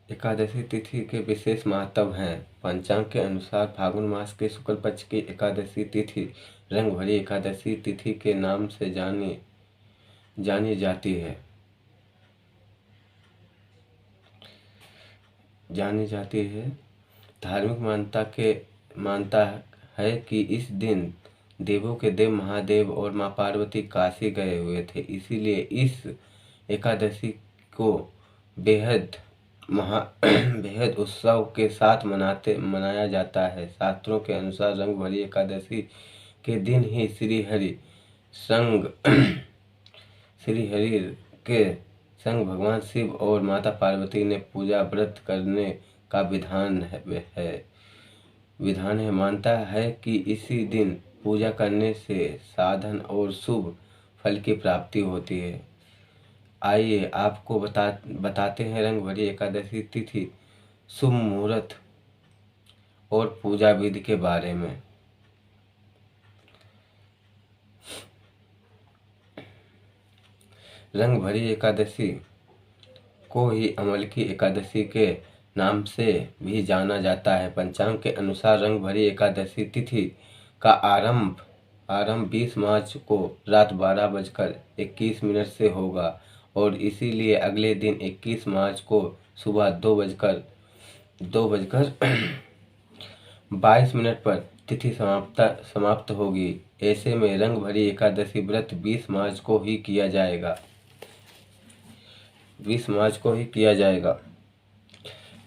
एकादशी तिथि के विशेष महत्व हैं। पंचांग के अनुसार फागुन मास के शुक्ल पक्ष की एकादशी तिथि रंग भरी एकादशी तिथि के नाम से जानी जाती है। धार्मिक मानता है कि इस दिन देवों के देव महादेव और मां पार्वती काशी गए हुए थे, इसीलिए इस एकादशी को बेहद बेहद उत्सव के साथ मनाया जाता है। शास्त्रों के अनुसार रंग भरी एकादशी के दिन ही श्री हरि के संग भगवान शिव और माता पार्वती ने पूजा व्रत करने का विधान है। मानता है कि इसी दिन पूजा करने से साधन और शुभ फल की प्राप्ति होती है। आइए आपको बताते हैं रंग भरी एकादशी तिथि, शुभ मुहूर्त और पूजा विधि के बारे में। रंग भरी एकादशी को ही अमल की एकादशी के नाम से भी जाना जाता है। पंचांग के अनुसार रंग भरी एकादशी तिथि का आरंभ 20 मार्च को रात 12:21 से होगा और इसीलिए अगले दिन 21 मार्च को सुबह 2:22 पर तिथि समाप्त होगी। ऐसे में रंग भरी एकादशी व्रत 20 मार्च को ही किया जाएगा।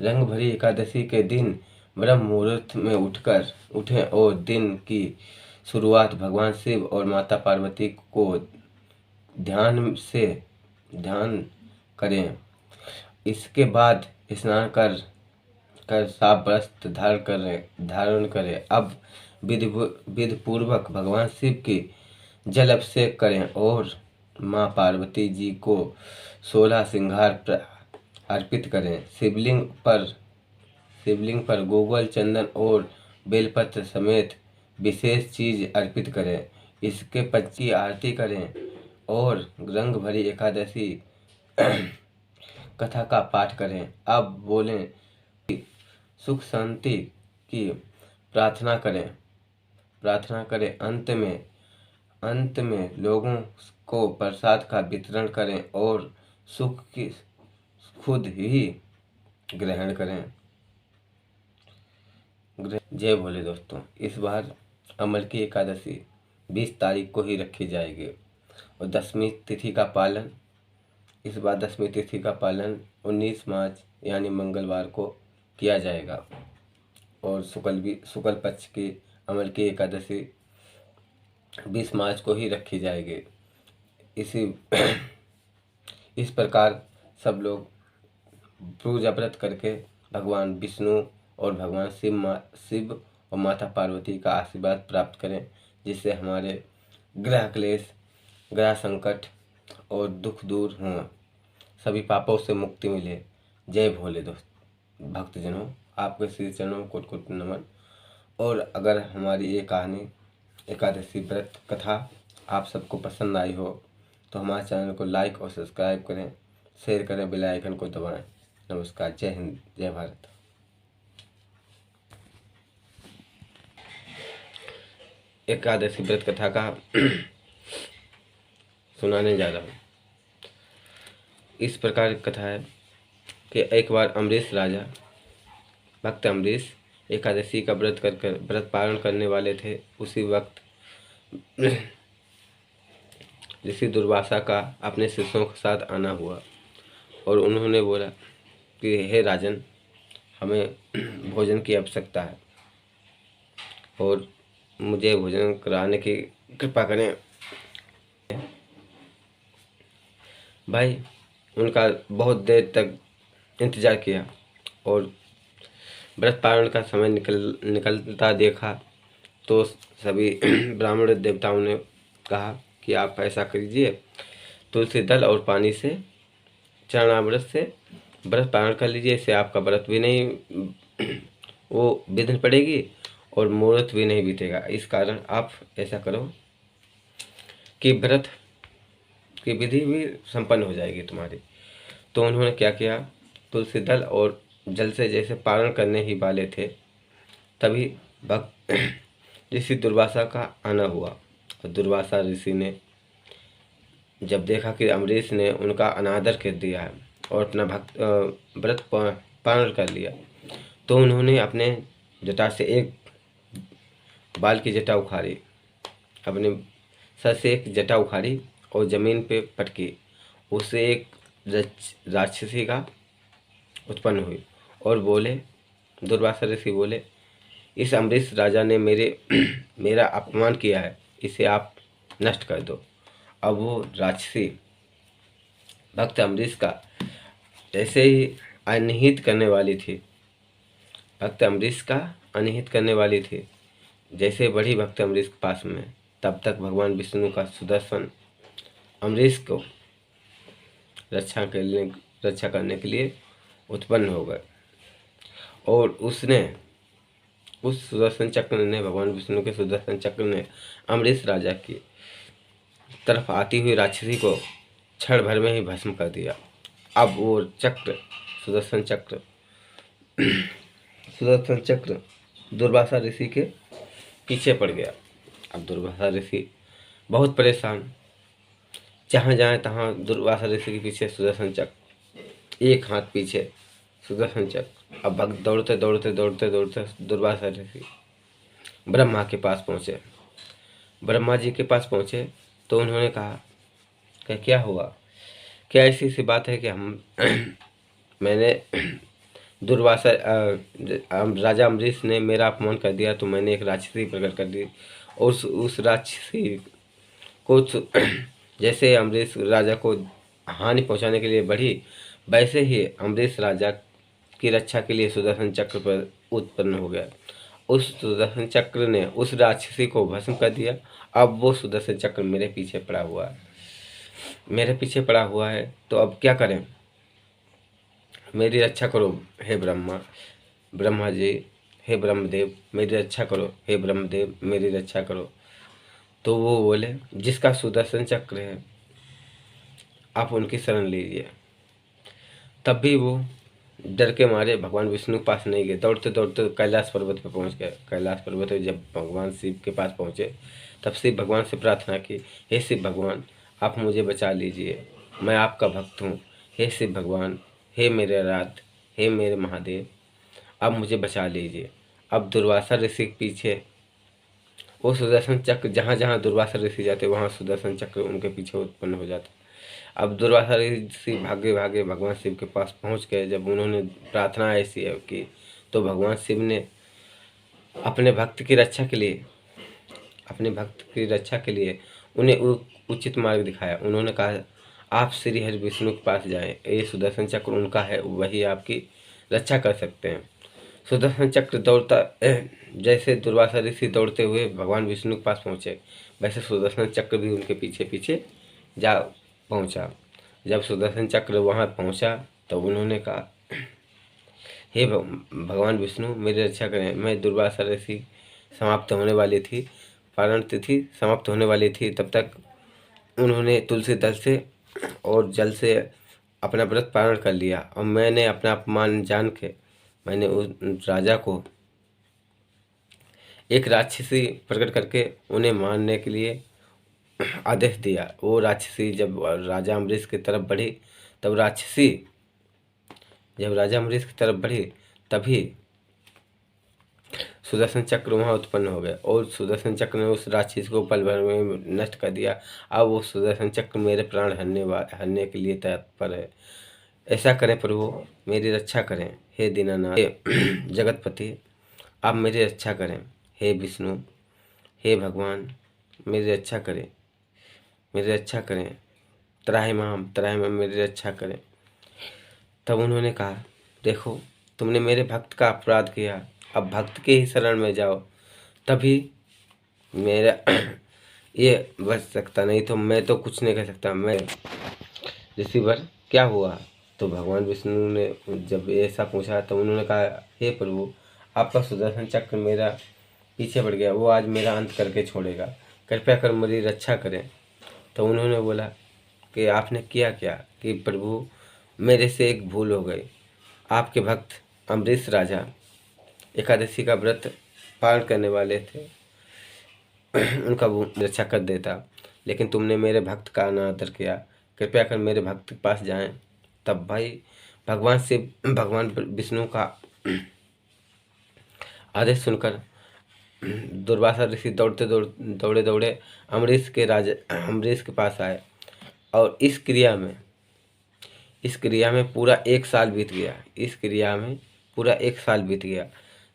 रंग भरी एकादशी के दिन ब्रह्म मुहूर्त में उठें और दिन की शुरुआत भगवान शिव और माता पार्वती को ध्यान करें। इसके बाद स्नान कर साफ वस्त्र धारण करें। अब विधि पूर्वक भगवान शिव की जल अभिषेक करें और मां पार्वती जी को 16 श्रृंगार अर्पित करें। शिवलिंग पर गूगल चंदन और बेलपत्र समेत विशेष चीज अर्पित करें। इसके पच्ची की आरती करें और रंग भरी एकादशी कथा का पाठ करें। अब बोलें कि सुख शांति की प्रार्थना करें। अंत में लोगों को प्रसाद का वितरण करें और सुख की खुद ही ग्रहण करें। जय भोले दोस्तों, इस बार अमल की एकादशी 20 तारीख को ही रखी जाएगी और दसवीं तिथि का पालन 19 मार्च यानी मंगलवार को किया जाएगा और शुक्ल पक्ष की अमल की एकादशी 20 मार्च को ही रखी जाएगी। इस प्रकार सब लोग पूजा व्रत करके भगवान विष्णु और भगवान शिव और माता पार्वती का आशीर्वाद प्राप्त करें, जिससे हमारे ग्रह क्लेश, ग्रह संकट और दुख दूर हों, सभी पापों से मुक्ति मिले। जय भोले भक्तजनों, आपके श्री चरणों में कोटि नमन। और अगर हमारी ये कहानी एकादशी व्रत कथा आप सबको पसंद आई हो तो हमारे चैनल को लाइक और सब्सक्राइब करें, शेयर करें, बेल आइकन को दबाएं। नमस्कार, जय हिंद, जय भारत। एकादशी व्रत कथा का सुनाने जा रहा हूँ। इस प्रकार की कथा है कि एक बार अम्बरीश राजा, भक्त अम्बरीश एकादशी का व्रत पालन करने वाले थे। उसी वक्त ऋषि दुर्वासा का अपने शिष्यों के साथ आना हुआ और उन्होंने बोला कि हे राजन, हमें भोजन की आवश्यकता है और मुझे भोजन कराने की कृपा करें। भाई उनका बहुत देर तक इंतज़ार किया और व्रत पालन का समय निकलता देखा तो सभी ब्राह्मण देवताओं ने कहा कि आप ऐसा कीजिए, तुलसी दल और पानी से चरणामृत से व्रत पालन कर लीजिए। इससे आपका व्रत भी नहीं वो विघ्न पड़ेगी और मुहूर्त भी नहीं बीतेगा। इस कारण आप ऐसा करो कि व्रत की विधि भी संपन्न हो जाएगी तुम्हारी। तो उन्होंने क्या किया, तुलसी दल और जल से जैसे पारण करने ही वाले थे, तभी भक्त ऋषि दुर्वासा का आना हुआ। और दुर्वासा ऋषि ने जब देखा कि अम्बरीश ने उनका अनादर कर दिया है और अपना व्रत पारण कर लिया, तो उन्होंने अपने जटा से एक बाल की जटा उखाड़ी, अपने सर से एक जटा उखाड़ी और जमीन पे पटकी। उससे एक राक्षसी का उत्पन्न हुई और बोले, दुर्वासा ऋषि बोले, इस अम्बरीश राजा ने मेरा अपमान किया है, इसे आप नष्ट कर दो। अब वो राक्षसी भक्त अम्बरीश का ऐसे ही अनिहित करने वाली थी, भक्त अम्बरीश का अनिहित करने वाली थी। जैसे बढ़ी भक्त अम्बरीश के पास में, तब तक भगवान विष्णु का सुदर्शन अम्बरीश को रक्षा करने के लिए उत्पन्न हो गए। और उस सुदर्शन चक्र ने, भगवान विष्णु के सुदर्शन चक्र ने अम्बरीश राजा की तरफ आती हुई राक्षसी को क्षण भर में ही भस्म कर दिया। अब वो सुदर्शन चक्र दुर्वासा ऋषि के पीछे पड़ गया। अब दुर्वासा ऋषि बहुत परेशान, जहाँ जाए तहाँ दुर्वासा ऋषि के पीछे सुदर्शन चक्र, एक हाथ पीछे सुदर्शन चक्र। अब भक्त दौड़ते दौड़ते दौड़ते दौड़ते दुर्वासा ऋषि ब्रह्मा के पास पहुँचे। ब्रह्मा जी के पास पहुँचे तो उन्होंने कहा कि क्या हुआ, क्या ऐसी सी बात है कि मैंने दुर्वासा राजा अम्बरीश ने मेरा अपमान कर दिया, तो मैंने एक राक्षसी प्रकट कर दी और उस राक्षसी को जैसे अम्बरीश राजा को हानि पहुंचाने के लिए बढ़ी, वैसे ही अम्बरीश राजा की रक्षा के लिए सुदर्शन चक्र पर उत्पन्न हो गया। उस सुदर्शन चक्र ने उस राक्षसी को भस्म कर दिया। अब वो सुदर्शन चक्र मेरे पीछे पड़ा हुआ है, तो अब क्या करें, मेरी रक्षा करो हे ब्रह्मा जी, हे ब्रह्मदेव मेरी रक्षा करो, हे ब्रह्मदेव मेरी रक्षा करो। तो वो बोले, जिसका सुदर्शन चक्र है आप उनकी शरण लीजिए। तब भी वो डर के मारे भगवान विष्णु के पास नहीं गए, दौड़ते दौड़ते कैलाश पर्वत पर पहुंच गए। कैलाश पर्वत पर जब भगवान शिव के पास पहुंचे, तब शिव भगवान से प्रार्थना की, हे शिव भगवान आप मुझे बचा लीजिए, मैं आपका भक्त हूँ। हे शिव भगवान, हे मेरे आराध्य, हे मेरे महादेव, आप मुझे बचा लीजिए। अब दुर्वासा ऋषि के पीछे वो सुदर्शन चक्र, जहाँ जहाँ दुर्वासा ऋषि जाते वहाँ सुदर्शन चक्र उनके पीछे उत्पन्न हो जाता। अब दुर्वासा ऋषि भागे भागे भगवान शिव के पास पहुँच गए। जब उन्होंने प्रार्थना ऐसी की, तो भगवान शिव ने अपने भक्त की रक्षा के लिए उन्हें उचित मार्ग दिखाया। उन्होंने कहा, आप श्री हरि विष्णु के पास जाएं, ये सुदर्शन चक्र उनका है, वही आपकी रक्षा कर सकते हैं। सुदर्शन चक्र दौड़ता, जैसे दुर्वासा ऋषि दौड़ते हुए भगवान विष्णु के पास पहुँचे, वैसे सुदर्शन चक्र भी उनके पीछे पीछे जा पहुँचा। जब सुदर्शन चक्र वहाँ पहुँचा, तो उन्होंने कहा, हे भगवान विष्णु मेरी रक्षा करें, मैं दुर्वासा ऋषि समाप्त होने वाली थी, पारण तिथि समाप्त होने वाली थी, तब तक उन्होंने तुलसी दल से और जल से अपना व्रत पारण कर लिया और मैंने अपना अपमान जान के मैंने उस राजा को एक राक्षसी प्रकट करके उन्हें मारने के लिए आदेश दिया। वो राक्षसी जब राजा अम्बरीश की तरफ बढ़ी, तभी सुदर्शन चक्र वहाँ उत्पन्न हो गया और सुदर्शन चक्र ने उस राक्षसी को पल भर में नष्ट कर दिया। अब वो सुदर्शन चक्र मेरे प्राण हरने के लिए तत्पर है। ऐसा करें प्रभु, मेरी रक्षा करें, हे दीनानाथ, हे जगतपति आप मेरी रक्षा करें, हे विष्णु, हे भगवान मेरी रक्षा करें, त्राहिमाम मेरी रक्षा करें। तब उन्होंने कहा, देखो तुमने मेरे भक्त का अपराध किया, अब भक्त के ही शरण में जाओ, तभी मेरा ये बच सकता, नहीं तो मैं तो कुछ नहीं कर सकता। मैं ऋषिवर क्या हुआ? तो भगवान विष्णु ने जब ऐसा पूछा, तो उन्होंने कहा, हे प्रभु आपका सुदर्शन चक्र मेरा पीछे पड़ गया, वो आज मेरा अंत करके छोड़ेगा, कृपया कर मेरी रक्षा करें। तो उन्होंने बोला कि आपने किया क्या? कि प्रभु मेरे से एक भूल हो गई, आपके भक्त अम्बरीश राजा एकादशी का व्रत पालन करने वाले थे, उनका वो रक्षा कर देता, लेकिन तुमने मेरे भक्त का अनादर किया, कृपया कर मेरे भक्त के पास जाएं। तब भाई भगवान विष्णु का आदेश सुनकर दुर्वासा ऋषि दौड़े दौड़े अम्बरीश के पास आए, और इस क्रिया में पूरा 1 साल बीत गया। इस क्रिया में पूरा 1 साल बीत गया,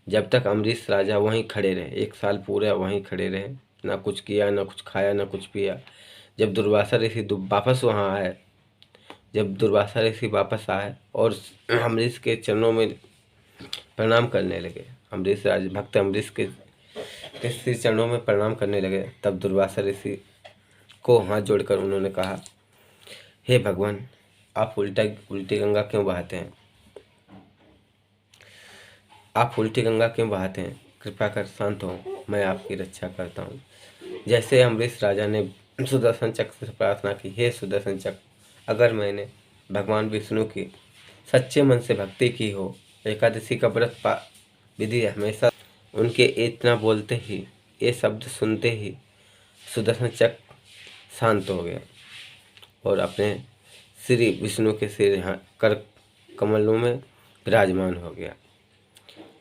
जब तक अम्बरीश राजा वहीं खड़े रहे। 1 साल पूरा वहीं खड़े रहे, ना कुछ किया, ना कुछ खाया, ना कुछ पिया। जब दुर्वासा ऋषि वापस आए और अम्बरीश के चरणों में प्रणाम करने लगे, भक्त अम्बरीश के श्री चरणों में प्रणाम करने लगे, तब दुर्वासा ऋषि को हाथ जोड़कर उन्होंने कहा, हे भगवान, आप उल्टी गंगा क्यों बहाते हैं? आप उल्टी गंगा क्यों बहाते हैं? कृपया कर शांत हो, मैं आपकी रक्षा करता हूँ। जैसे अम्बरीश राजा ने सुदर्शन चक्र से प्रार्थना की, हे सुदर्शन चक्र, अगर मैंने भगवान विष्णु की सच्चे मन से भक्ति की हो, एकादशी का व्रत विधि हमेशा उनके इतना बोलते ही, ये शब्द सुनते ही सुदर्शन चक्र शांत हो गया और अपने श्री विष्णु के सिर कर कमलों में विराजमान हो गया।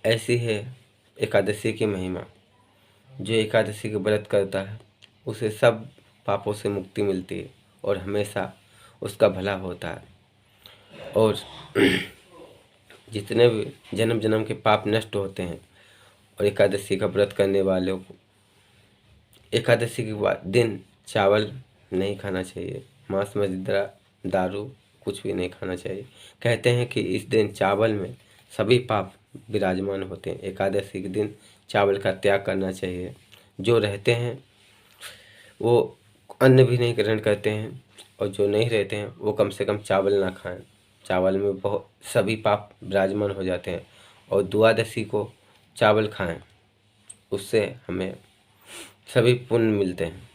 ऐसी है एकादशी की महिमा। जो एकादशी के व्रत करता है उसे सब पापों से मुक्ति मिलती है और हमेशा उसका भला होता है, और जितने भी जन्म जन्म के पाप नष्ट होते हैं। और एकादशी का व्रत करने वालों को एकादशी के दिन चावल नहीं खाना चाहिए, मांस मदिरा दारू कुछ भी नहीं खाना चाहिए। कहते हैं कि इस दिन चावल में सभी पाप विराजमान होते हैं। एकादशी के दिन चावल का त्याग करना चाहिए। जो रहते हैं वो अन्न भी नहीं ग्रहण करते हैं, और जो नहीं रहते हैं वो कम से कम चावल ना खाएं। चावल में बहुत सभी पाप विराजमान हो जाते हैं, और द्वादशी को चावल खाएं, उससे हमें सभी पुण्य मिलते हैं।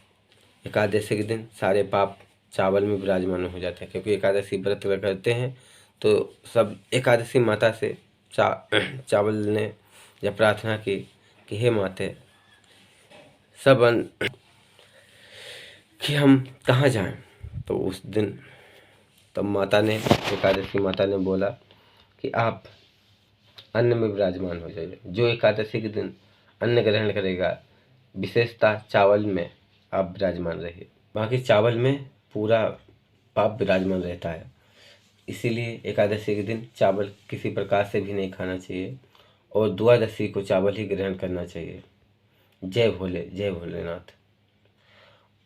एकादशी के दिन सारे पाप चावल में विराजमान हो जाते हैं, क्योंकि एकादशी व्रत करते हैं तो सब एकादशी माता से चावल ने जब प्रार्थना की कि हे माते, सब कि हम कहाँ जाएं, तो उस दिन तब एकादशी माता ने बोला कि आप अन्न में विराजमान हो जाइए। जो एकादशी के दिन अन्न ग्रहण करेगा, विशेषता चावल में आप विराजमान रहिए। बाकी चावल में पूरा पाप विराजमान रहता है, इसीलिए एकादशी के दिन चावल किसी प्रकार से भी नहीं खाना चाहिए, और द्वादशी को चावल ही ग्रहण करना चाहिए। जय भोलेनाथ।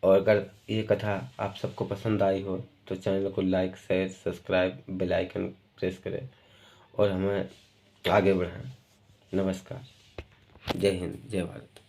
और अगर ये कथा आप सबको पसंद आई हो तो चैनल को like, share, subscribe, bell icon press करें और हमें आगे बढ़ाएं। नमस्कार। जय हिंद, जय भारत।